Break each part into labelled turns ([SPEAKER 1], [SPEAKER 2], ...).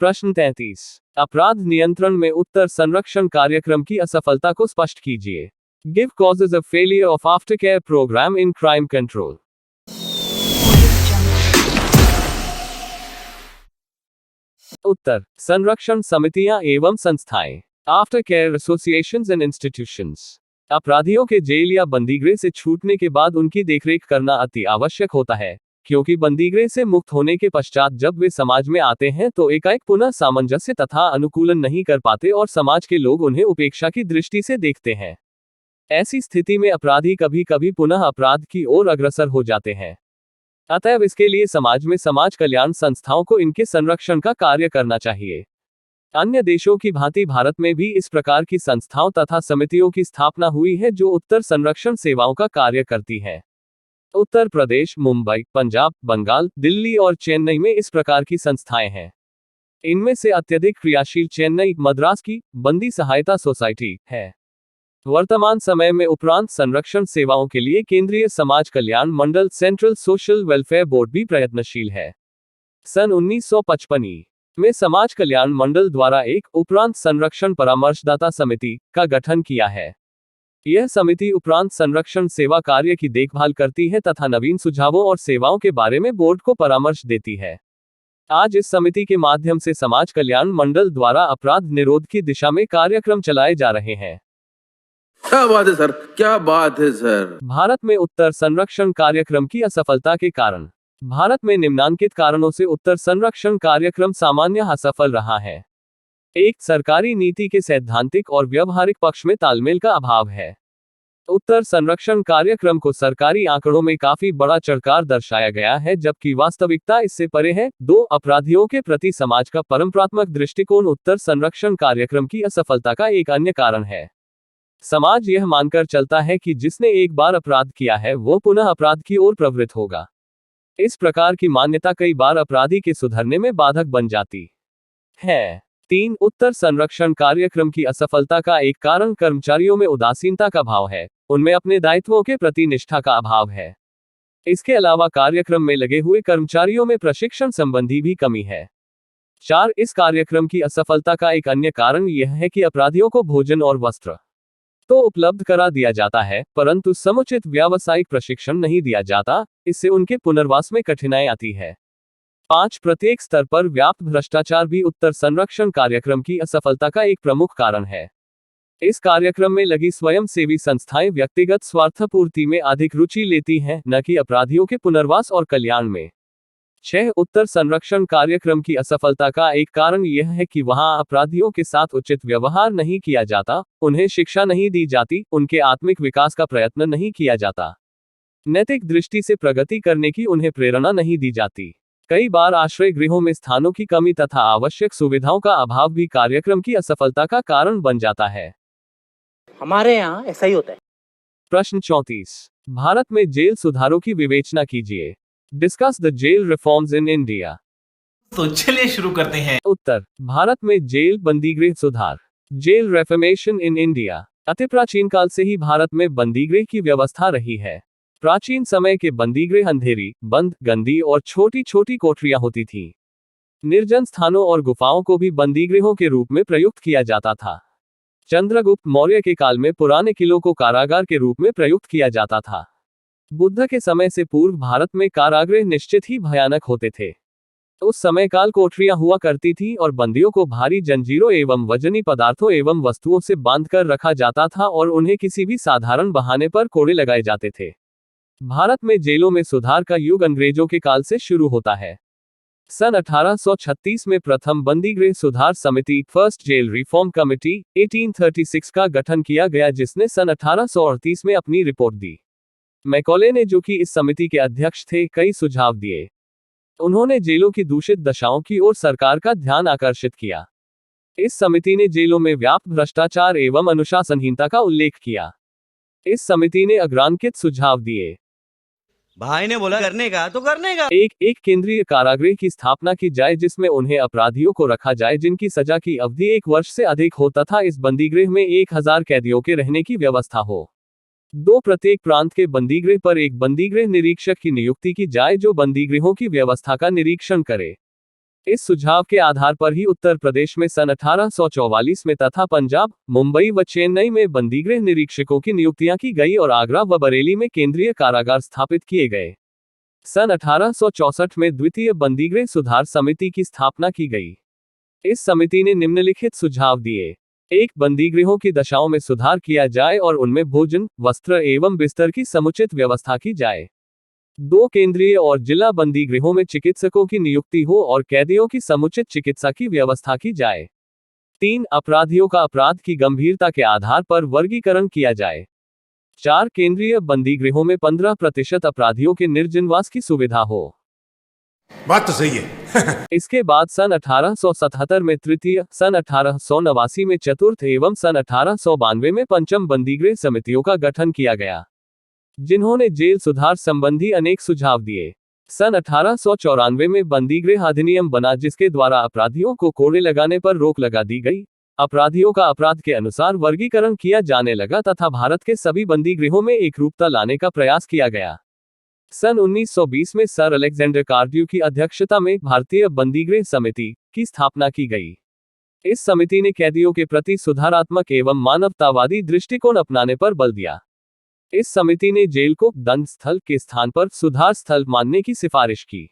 [SPEAKER 1] प्रश्न 33। अपराध नियंत्रण में उत्तर संरक्षण कार्यक्रम की असफलता को स्पष्ट कीजिए। Give causes of failure of after care program in crime control. उत्तर, संरक्षण समितियां एवं संस्थाएं, after care associations and institutions. अपराधियों के जेल या बंदीगृह से छूटने के बाद उनकी देखरेख करना अति आवश्यक होता है, क्योंकि बंदीगृह से मुक्त होने के पश्चात जब वे समाज में आते हैं तो एकाएक पुनः सामंजस्य तथा अनुकूलन नहीं कर पाते और समाज के लोग उन्हें उपेक्षा की दृष्टि से देखते हैं। ऐसी स्थिति में अपराधी कभी कभी पुनः अपराध की ओर अग्रसर हो जाते हैं। अतएव इसके लिए समाज में समाज कल्याण संस्थाओं को इनके संरक्षण का कार्य करना चाहिए। अन्य देशों की भांति भारत में भी इस प्रकार की संस्थाओं तथा समितियों की स्थापना हुई है जो उत्तर संरक्षण सेवाओं का कार्य करती हैं। उत्तर प्रदेश, मुंबई, पंजाब, बंगाल, दिल्ली और चेन्नई में इस प्रकार की संस्थाएं हैं। इनमें से अत्यधिक क्रियाशील चेन्नई, मद्रास की बंदी सहायता सोसाइटी है। वर्तमान समय में उपरांत संरक्षण सेवाओं के लिए केंद्रीय समाज कल्याण मंडल सेंट्रल सोशल वेलफेयर बोर्ड भी प्रयत्नशील है। सन 1955 में समाज कल्याण मंडल द्वारा एक उपरांत संरक्षण परामर्शदाता समिति का गठन किया है। यह समिति उपरांत संरक्षण सेवा कार्य की देखभाल करती है तथा नवीन सुझावों और सेवाओं के बारे में बोर्ड को परामर्श देती है। आज इस समिति के माध्यम से समाज कल्याण मंडल द्वारा अपराध निरोध की दिशा में कार्यक्रम चलाए जा रहे हैं।
[SPEAKER 2] क्या बात है सर, क्या बात है सर।
[SPEAKER 1] भारत में उत्तर संरक्षण कार्यक्रम की असफलता के कारण। भारत में निम्नांकित कारणों से उत्तर संरक्षण कार्यक्रम सामान्य असफल रहा है। एक, सरकारी नीति के सैद्धांतिक और व्यवहारिक पक्ष में तालमेल का अभाव है। उत्तर संरक्षण कार्यक्रम को सरकारी आंकड़ों में काफी बड़ा चढ़कर दर्शाया गया है, जबकि वास्तविकता इससे परे है। 2, अपराधियों के प्रति समाज का परंपरात्मक दृष्टिकोण उत्तर संरक्षण कार्यक्रम की असफलता का एक अन्य कारण है। समाज यह मानकर चलता है कि जिसने एक बार अपराध किया है वो पुनः अपराध की ओर प्रवृत्त होगा। इस प्रकार की मान्यता कई बार अपराधी के सुधरने में बाधक बन जाती है। 3, उत्तर संरक्षण कार्यक्रम की असफलता का एक कारण कर्मचारियों में उदासीनता का भाव है, उनमें अपने दायित्वों के प्रति निष्ठा का अभाव है। इसके अलावा कार्यक्रम में लगे हुए कर्मचारियों में प्रशिक्षण संबंधी भी कमी है। 4, इस कार्यक्रम की असफलता का एक अन्य कारण यह है कि अपराधियों को भोजन और वस्त्र तो उपलब्ध करा दिया जाता है, परंतु समुचित व्यावसायिक प्रशिक्षण नहीं दिया जाता, इससे उनके पुनर्वास में कठिनाई आती है। 5, प्रत्येक स्तर पर व्याप्त भ्रष्टाचार भी उत्तर संरक्षण कार्यक्रम की असफलता का एक प्रमुख कारण है। इस कार्यक्रम में लगी स्वयंसेवी संस्थाएं व्यक्तिगत स्वार्थपूर्ति में अधिक रुचि लेती हैं, न कि अपराधियों के पुनर्वास और कल्याण में। 6, उत्तर संरक्षण कार्यक्रम की असफलता का एक कारण यह है कि वहां अपराधियों के साथ उचित व्यवहार नहीं किया जाता, उन्हें शिक्षा नहीं दी जाती, उनके आत्मिक विकास का प्रयत्न नहीं किया जाता, नैतिक दृष्टि से प्रगति करने की उन्हें प्रेरणा नहीं दी जाती। कई बार आश्रय गृहों में स्थानों की कमी तथा आवश्यक सुविधाओं का अभाव भी कार्यक्रम की असफलता का कारण बन जाता है।
[SPEAKER 3] हमारे यहाँ ऐसा ही होता है।
[SPEAKER 1] प्रश्न 34। भारत में जेल सुधारों की विवेचना कीजिए। Discuss the jail reforms in India.
[SPEAKER 4] तो चलिए शुरू करते हैं।
[SPEAKER 1] उत्तर, भारत में जेल बंदीगृह सुधार, जेल रेफॉर्मेशन इन इंडिया। अति प्राचीन काल से ही भारत में बंदीगृह की व्यवस्था रही है। प्राचीन समय के बंदीगृह अंधेरी, बंद, गंदी और छोटी छोटी कोठरियां होती थीं। निर्जन स्थानों और गुफाओं को भी बंदीगृहों के रूप में प्रयुक्त किया जाता था। चंद्रगुप्त मौर्य के काल में पुराने किलों को कारागार के रूप में प्रयुक्त किया जाता था। बुद्ध के समय से पूर्व भारत में कारागृह निश्चित ही भयानक होते थे। उस समय काल कोठरियां हुआ करती थी और बंदियों को भारी जंजीरों एवं वजनी पदार्थों एवं वस्तुओं से बांधकर रखा जाता था और उन्हें किसी भी साधारण बहाने पर कोड़े लगाए जाते थे। भारत में जेलों में सुधार का युग अंग्रेजों के काल से शुरू होता है। सन 1836 में प्रथम बंदीगृह सुधार समिति, फर्स्ट जेल रिफॉर्म कमेटी 1836 का गठन किया गया, जिसने सन 1838 में अपनी रिपोर्ट दी। मैकॉले ने, जो कि इस समिति के अध्यक्ष थे, कई सुझाव दिए। उन्होंने जेलों की दूषित दशाओं की ओर सरकार का ध्यान आकर्षित किया। इस समिति ने जेलों में व्याप्त भ्रष्टाचार एवं अनुशासनहीनता का उल्लेख किया। इस समिति ने अग्रांकित सुझाव दिए।
[SPEAKER 5] भाई ने बोला करने का तो करने का।
[SPEAKER 1] एक केंद्रीय कारागृह की स्थापना की जाए जिसमें उन्हें अपराधियों को रखा जाए जिनकी सजा की अवधि 1 वर्ष से अधिक हो तथा इस बंदीगृह में 1000 कैदियों के रहने की व्यवस्था हो। 2, प्रत्येक प्रांत के बंदीगृह पर एक बंदीगृह निरीक्षक की नियुक्ति की जाए जो बंदीगृहों की व्यवस्था का निरीक्षण करे। इस सुझाव के आधार पर ही उत्तर प्रदेश में सन 1844 में तथा पंजाब, मुंबई व चेन्नई में बंदीगृह निरीक्षकों की नियुक्तियां की गई और आगरा व बरेली में केंद्रीय कारागार स्थापित किए गए। सन 1864 में द्वितीय बंदीगृह सुधार समिति की स्थापना की गई। इस समिति ने निम्नलिखित सुझाव दिए। 1. बंदीगृहों की दशाओं में सुधार किया जाए और उनमें भोजन, वस्त्र एवं बिस्तर की समुचित व्यवस्था की जाए। 2. केंद्रीय और जिला बंदीगृहों में चिकित्सकों की नियुक्ति हो और कैदियों की समुचित चिकित्सा की व्यवस्था की जाए। 3. अपराधियों का अपराध की गंभीरता के आधार पर वर्गीकरण किया जाए। 4. केंद्रीय बंदीगृहों में 15% अपराधियों के निर्जनवास की सुविधा हो।
[SPEAKER 6] बात तो सही है।
[SPEAKER 1] इसके बाद सन 1877 में तृतीय, सन 1889 में चतुर्थ एवं सन 1892 में पंचम बंदीगृह समितियों का गठन किया गया, जिन्होंने जेल सुधार संबंधी अनेक सुझाव दिए। सन 1894 में बंदीगृह अधिनियम बना, जिसके द्वारा अपराधियों को कोड़े लगाने पर रोक लगा दी गई। अपराधियों का अपराध के अनुसार वर्गीकरण किया जाने लगा तथा भारत के सभी बंदीगृहों में एकरूपता लाने का प्रयास किया गया। सन 1920 में सर अलेक्जेंडर कार्ड्यू की अध्यक्षता में भारतीय बंदीगृह समिति की स्थापना की गई। इस समिति ने कैदियों के प्रति सुधारात्मक एवं मानवतावादी दृष्टिकोण अपनाने पर बल दिया। इस समिति ने जेल को दंड स्थल के स्थान पर सुधार स्थल मानने की सिफारिश की।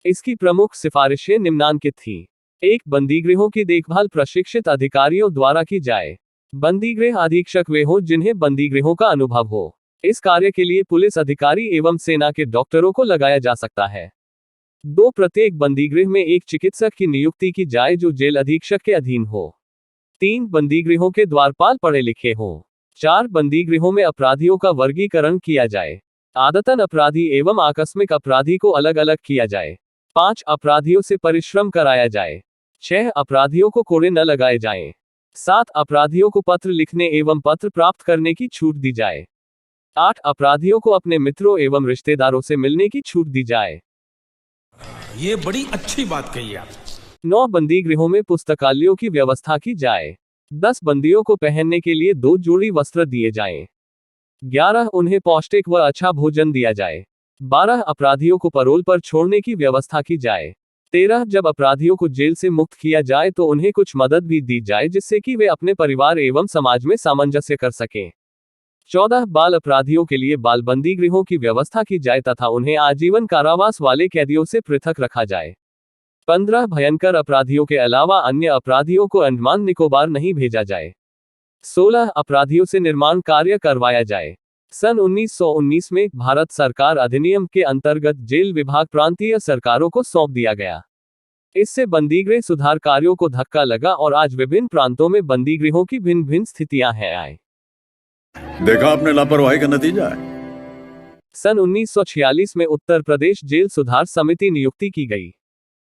[SPEAKER 1] इसकी प्रमुख सिफारिशें निम्नांकित थीं। 1. बंदीगृहों की देखभाल प्रशिक्षित अधिकारियों द्वारा की जाए। बंदीगृह अधीक्षक वे हो जिन्हें बंदीगृहों का अनुभव हो। इस कार्य के लिए पुलिस अधिकारी एवं सेना के डॉक्टरों को लगाया जा सकता है। 2. प्रत्येक बंदीगृह में एक चिकित्सक की नियुक्ति की जाए जो जेल अधीक्षक के अधीन हो। 3. बंदीगृहों के द्वारपाल पढ़े लिखे हों। 4. बंदीगृहों में अपराधियों का वर्गीकरण किया जाए। आदतन अपराधी एवं आकस्मिक अपराधी को अलग अलग किया जाए। 5. अपराधियों से परिश्रम कराया जाए। 6. अपराधियों को कोड़े न लगाए जाएं। 7. अपराधियों को पत्र लिखने एवं पत्र प्राप्त करने की छूट दी जाए। 8. अपराधियों को अपने मित्रों एवं रिश्तेदारों से मिलने की छूट दी जाए।
[SPEAKER 6] ये बड़ी अच्छी बात कही आप।
[SPEAKER 1] 9. बंदीगृहों में पुस्तकालयों की व्यवस्था की जाए। 10. बंदियों को पहनने के लिए 2 जोड़ी वस्त्र दिए जाएं। 11. उन्हें पौष्टिक व अच्छा भोजन दिया जाए। 12. अपराधियों को पैरोल पर छोड़ने की व्यवस्था की जाए। 13. जब अपराधियों को जेल से मुक्त किया जाए तो उन्हें कुछ मदद भी दी जाए जिससे कि वे अपने परिवार एवं समाज में सामंजस्य कर सकें। 14. बाल अपराधियों के लिए बाल बंदीगृहों की व्यवस्था की जाए तथा उन्हें आजीवन कारावास वाले कैदियों से पृथक रखा जाए। 15. भयंकर अपराधियों के अलावा अन्य अपराधियों को अंडमान निकोबार नहीं भेजा जाए। 16. अपराधियों से निर्माण कार्य करवाया जाए। सन 1919 में भारत सरकार अधिनियम के अंतर्गत जेल विभाग प्रांतीय सरकारों को सौंप दिया गया। इससे बंदीगृह सुधार कार्यों को धक्का लगा और आज विभिन्न प्रांतों में बंदीगृहों की भिन्न भिन्न स्थितियां हैं।
[SPEAKER 7] देखा आपने लापरवाही का नतीजा है।
[SPEAKER 1] सन 1946 में उत्तर प्रदेश जेल सुधार समिति नियुक्ति की गई।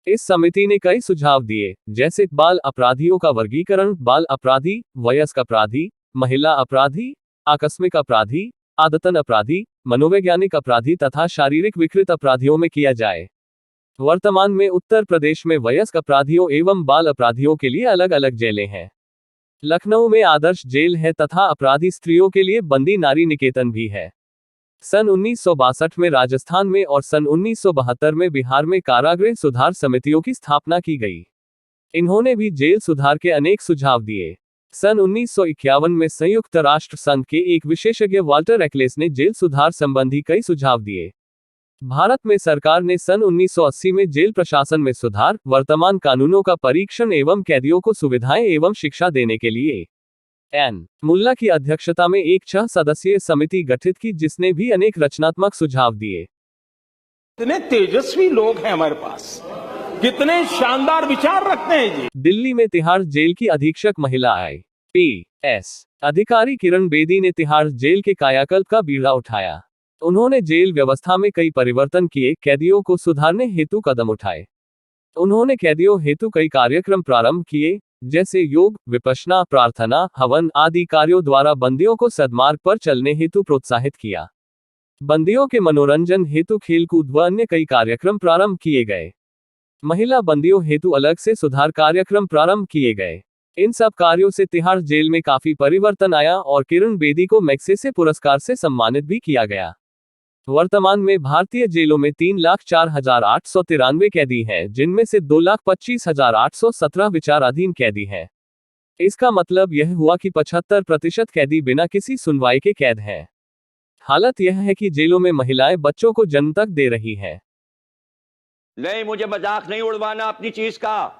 [SPEAKER 1] इस समिति ने कई सुझाव दिए, जैसे बाल अपराधियों का वर्गीकरण बाल अपराधी, वयस्क अपराधी, महिला अपराधी, आकस्मिक अपराधी, आदतन अपराधी, मनोवैज्ञानिक अपराधी तथा शारीरिक विकृत अपराधियों में किया जाए। वर्तमान में उत्तर प्रदेश में वयस्क अपराधियों एवं बाल अपराधियों के लिए अलग अलग जेलें हैं। लखनऊ में आदर्श जेल है तथा अपराधी स्त्रियों के लिए बंदी नारी निकेतन भी है। सन 1962 में राजस्थान में और सन 1972 में बिहार में कारागृह सुधार समितियों की स्थापना की गई। इन्होंने भी जेल सुधार के अनेक सुझाव दिए। सन 1951 में संयुक्त राष्ट्र संघ के एक विशेषज्ञ वाल्टर एक्लेस ने जेल सुधार संबंधी कई सुझाव दिए। भारत में सरकार ने सन 1980 में जेल प्रशासन में सुधार, वर्तमान कानूनों का परीक्षण एवं कैदियों को सुविधाएं एवं शिक्षा देने के लिए एन मुल्ला की अध्यक्षता में एक 6 सदस्यीय समिति गठित की, जिसने भी अनेक रचनात्मक सुझाव दिए।
[SPEAKER 8] कितने तेजस्वी लोग हैं हमारे पास, कितने शानदार विचार रखते हैं जी।
[SPEAKER 1] दिल्ली में तिहाड़ जेल की अधीक्षक महिला IPS अधिकारी किरण बेदी ने तिहाड़ जेल के कायाकल्प का बीड़ा उठाया। उन्होंने जेल व्यवस्था में कई परिवर्तन किए, कैदियों को सुधारने हेतु कदम उठाए। उन्होंने कैदियों हेतु कई कार्यक्रम प्रारंभ किए, जैसे योग, विपश्यना, प्रार्थना, हवन आदि कार्यों द्वारा बंदियों को सद्मार्ग पर चलने हेतु प्रोत्साहित किया। बंदियों के मनोरंजन हेतु खेलकूद व अन्य कई कार्यक्रम प्रारंभ किए गए। महिला बंदियों हेतु अलग से सुधार कार्यक्रम प्रारंभ किए गए। इन सब कार्यों से तिहाड़ जेल में काफी परिवर्तन आया और किरण बेदी को मैग्सेसे पुरस्कार से सम्मानित भी किया गया। वर्तमान में भारतीय जेलों में 3,04,893 कैदी हैं, जिनमें से 2,25,817 विचाराधीन कैदी हैं। इसका मतलब यह हुआ कि 75% कैदी बिना किसी सुनवाई के कैद हैं। हालत यह है कि जेलों में महिलाएं बच्चों को जन्म तक दे रही हैं।
[SPEAKER 9] नहीं, मुझे मजाक नहीं उड़वाना अपनी चीज का,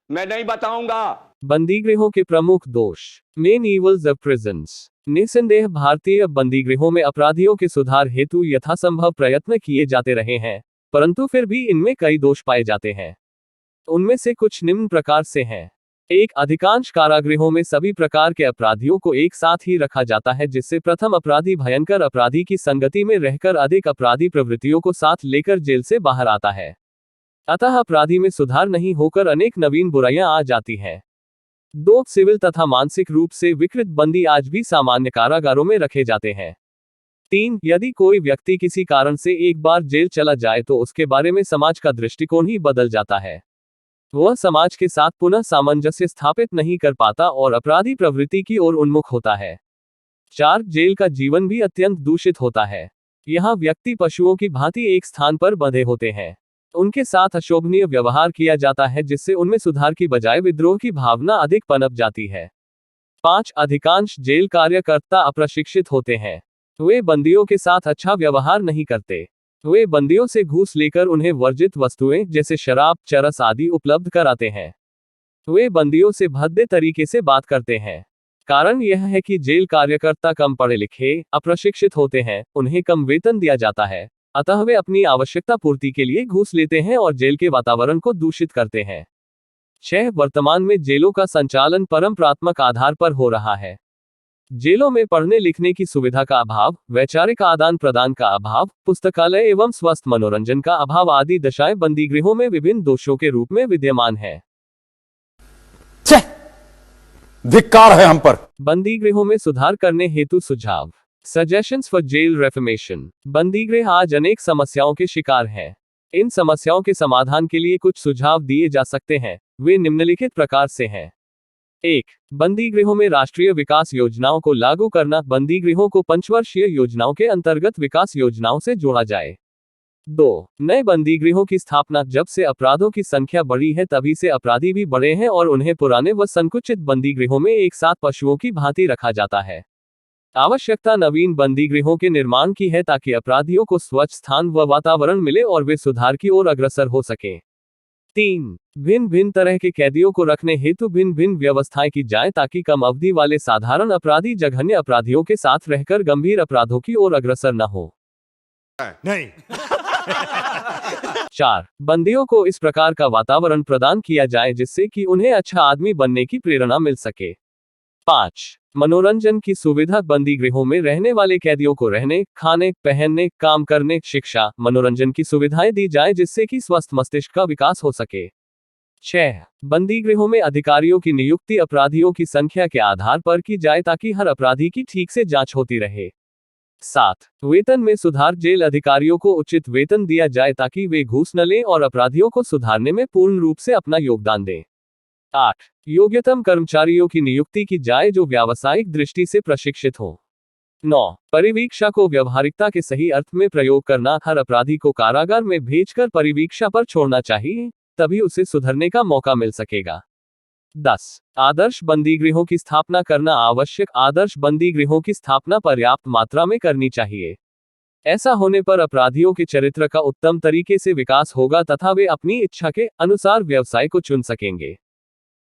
[SPEAKER 9] मैं नहीं बताऊंगा।
[SPEAKER 1] बंदीगृहों के प्रमुख दोष। Main evils of prisons. निस्संदेह भारतीय बंदीगृहों में अपराधियों के सुधार हेतु यथासंभव प्रयत्न किए जाते रहे हैं, परंतु फिर भी इनमें कई दोष पाए जाते हैं। उनमें से कुछ निम्न प्रकार से हैं। 1. अधिकांश कारागृहों में सभी प्रकार के अपराधियों को एक साथ ही रखा जाता है, जिससे प्रथम अपराधी भयंकर अपराधी की संगति में रहकर अधिक अपराधी प्रवृत्तियों को साथ लेकर जेल से बाहर आता है। अतः अपराधी में सुधार नहीं होकर अनेक नवीन बुराइयां आ जाती हैं। 2. सिविल तथा मानसिक रूप से विकृत बंदी आज भी सामान्य कारागारों में रखे जाते हैं। 3. यदि कोई व्यक्ति किसी कारण से एक बार जेल चला जाए तो उसके बारे में समाज का दृष्टिकोण ही बदल जाता है। वह समाज के साथ पुनः सामंजस्य स्थापित नहीं कर पाता और अपराधी प्रवृत्ति की ओर उन्मुख होता है। 4. जेल का जीवन भी अत्यंत दूषित होता है। यहाँ व्यक्ति पशुओं की भांति एक स्थान पर बंधे होते हैं। उनके साथ अशोभनीय व्यवहार किया जाता है, जिससे उनमें सुधार की बजाय विद्रोह की भावना अधिक पनप जाती है। 5. अधिकांश जेल कार्यकर्ता अप्रशिक्षित होते हैं। वे बंदियों के साथ अच्छा व्यवहार नहीं करते। वे बंदियों से घूस लेकर उन्हें वर्जित वस्तुएं जैसे शराब, चरस आदि उपलब्ध कराते हैं। वे बंदियों से भद्दे तरीके से बात करते हैं। कारण यह है कि जेल कार्यकर्ता कम पढ़े लिखे, अप्रशिक्षित होते हैं, उन्हें कम वेतन दिया जाता है, अतः वे अपनी आवश्यकता पूर्ति के लिए घूस लेते हैं और जेल के वातावरण को दूषित करते हैं। 6. वर्तमान में जेलों का संचालन परंपरात्मक आधार पर हो रहा है। जेलों में पढ़ने लिखने की सुविधा का अभाव, वैचारिक आदान प्रदान का अभाव, पुस्तकालय एवं स्वस्थ मनोरंजन का अभाव आदि दशाएं बंदीगृहों में विभिन्न दोषों के रूप में विद्यमान है।
[SPEAKER 6] धिक्कार है हम पर।
[SPEAKER 1] बंदीगृहों में सुधार करने हेतु सुझाव। Suggestions for jail reformation. बंदीगृह आज अनेक समस्याओं के शिकार हैं। इन समस्याओं के समाधान के लिए कुछ सुझाव दिए जा सकते हैं। वे निम्नलिखित प्रकार से हैं। 1. बंदीगृहों में राष्ट्रीय विकास योजनाओं को लागू करना। बंदीगृहों को पंचवर्षीय योजनाओं के अंतर्गत विकास योजनाओं से जोड़ा जाए। 2. नए बंदीगृहों की स्थापना। जब से अपराधों की संख्या बढ़ी है तभी से अपराधी भी बढ़े हैं और उन्हें पुराने व संकुचित बंदीगृहों में एक साथ पशुओं की भांति रखा जाता है। आवश्यकता नवीन बंदीगृहों के निर्माण की है ताकि अपराधियों को स्वच्छ स्थान व वातावरण मिले और वे सुधार की ओर अग्रसर हो सकें। 3. भिन्न भिन्न तरह के कैदियों को रखने हेतु भिन्न भिन्न व्यवस्थाएं की जाए ताकि कम अवधि वाले साधारण अपराधी जघन्य अपराधियों के साथ रहकर गंभीर अपराधों की ओर अग्रसर न हो।
[SPEAKER 6] नहीं।
[SPEAKER 1] 4. बंदियों को इस प्रकार का वातावरण प्रदान किया जाए जिससे कि उन्हें अच्छा आदमी बनने की प्रेरणा मिल सके। 5. मनोरंजन की सुविधा। बंदीगृहों में रहने वाले कैदियों को रहने, खाने, पहनने, काम करने, शिक्षा, मनोरंजन की सुविधाएं दी जाए जिससे कि स्वस्थ मस्तिष्क का विकास हो सके। 6. बंदीगृहों में अधिकारियों की नियुक्ति अपराधियों की संख्या के आधार पर की जाए ताकि हर अपराधी की ठीक से जांच होती रहे। 7. वेतन में सुधार। जेल अधिकारियों को उचित वेतन दिया जाए ताकि वे घूस न लें और अपराधियों को सुधारने में पूर्ण रूप से अपना योगदान दें। 8. योग्यतम कर्मचारियों की नियुक्ति की जाए जो व्यावसायिक दृष्टि से प्रशिक्षित हो। 9. परिवीक्षा को व्यावहारिकता के सही अर्थ में प्रयोग करना। हर अपराधी को कारागार में भेजकर परिवीक्षा पर छोड़ना चाहिए, तभी उसे सुधरने का मौका मिल सकेगा। 10. आदर्श बंदीगृहों की स्थापना करना आवश्यक। आदर्श बंदीगृहों की स्थापना पर्याप्त मात्रा में करनी चाहिए। ऐसा होने पर अपराधियों के चरित्र का उत्तम तरीके से विकास होगा तथा वे अपनी इच्छा के अनुसार व्यवसाय को चुन सकेंगे।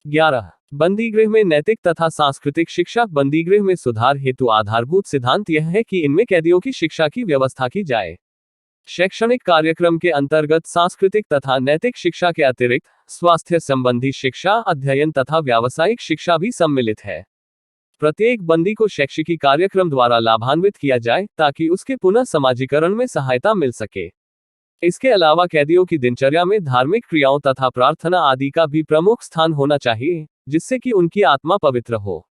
[SPEAKER 1] 11. बंदीगृह में नैतिक तथा सांस्कृतिक शिक्षा। बंदीगृह में सुधार हेतु आधारभूत सिद्धांत यह है कि इनमें कैदियों की शिक्षा की व्यवस्था की जाए। शैक्षणिक कार्यक्रम के अंतर्गत सांस्कृतिक तथा नैतिक शिक्षा के अतिरिक्त स्वास्थ्य संबंधी शिक्षा, अध्ययन तथा व्यावसायिक शिक्षा भी सम्मिलित है। प्रत्येक बंदी को शैक्षिकी कार्यक्रम द्वारा लाभान्वित किया जाए ताकि उसके पुनः समाजीकरण में सहायता मिल सके। इसके अलावा कैदियों की दिनचर्या में धार्मिक क्रियाओं तथा प्रार्थना आदि का भी प्रमुख स्थान होना चाहिए जिससे कि उनकी आत्मा पवित्र हो।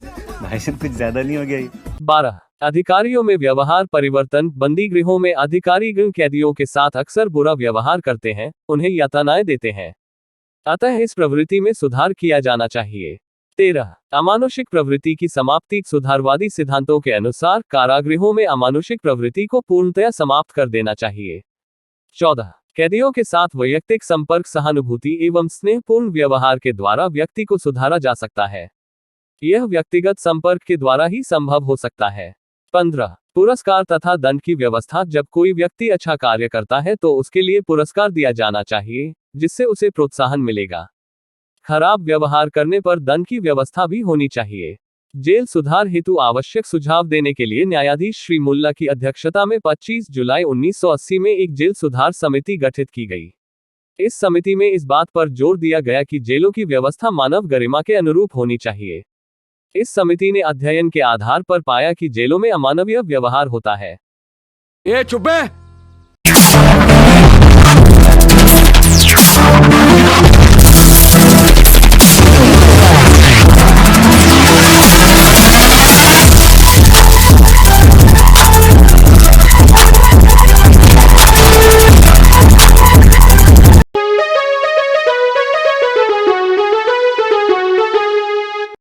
[SPEAKER 5] भाई साहब कुछ ज्यादा नहीं हो गया?
[SPEAKER 1] 12. अधिकारियों में व्यवहार परिवर्तन। बंदीगृहों में अधिकारीगण कैदियों के साथ अक्सर बुरा व्यवहार करते हैं, उन्हें यातनाएं देते हैं। अतः इस प्रवृत्ति में सुधार किया जाना चाहिए। 13. अमानुषिक प्रवृत्ति की समाप्ति। सुधारवादी सिद्धांतों के अनुसार कारागृहों में अमानुषिक प्रवृत्ति को पूर्णतया समाप्त कर देना चाहिए। 14. कैदियों के साथ वैयक्तिक संपर्क, सहानुभूति एवं स्नेहपूर्ण व्यवहार के द्वारा व्यक्ति को सुधारा जा सकता है। यह व्यक्तिगत संपर्क के द्वारा ही संभव हो सकता है। 15. पुरस्कार तथा दंड की व्यवस्था। जब कोई व्यक्ति अच्छा कार्य करता है तो उसके लिए पुरस्कार दिया जाना चाहिए, जिससे उसे प्रोत्साहन मिलेगा। खराब व्यवहार करने पर दंड की व्यवस्था भी होनी चाहिए। जेल सुधार हेतु आवश्यक सुझाव देने के लिए न्यायाधीश श्री मुल्ला की अध्यक्षता में 25 जुलाई 1980 में एक जेल सुधार समिति गठित की गई। इस समिति में इस बात पर जोर दिया गया कि जेलों की व्यवस्था मानव गरिमा के अनुरूप होनी चाहिए। इस समिति ने अध्ययन के आधार पर पाया कि जेलों में अमानवीय व्यवहार होता है।
[SPEAKER 2] ये चुप है।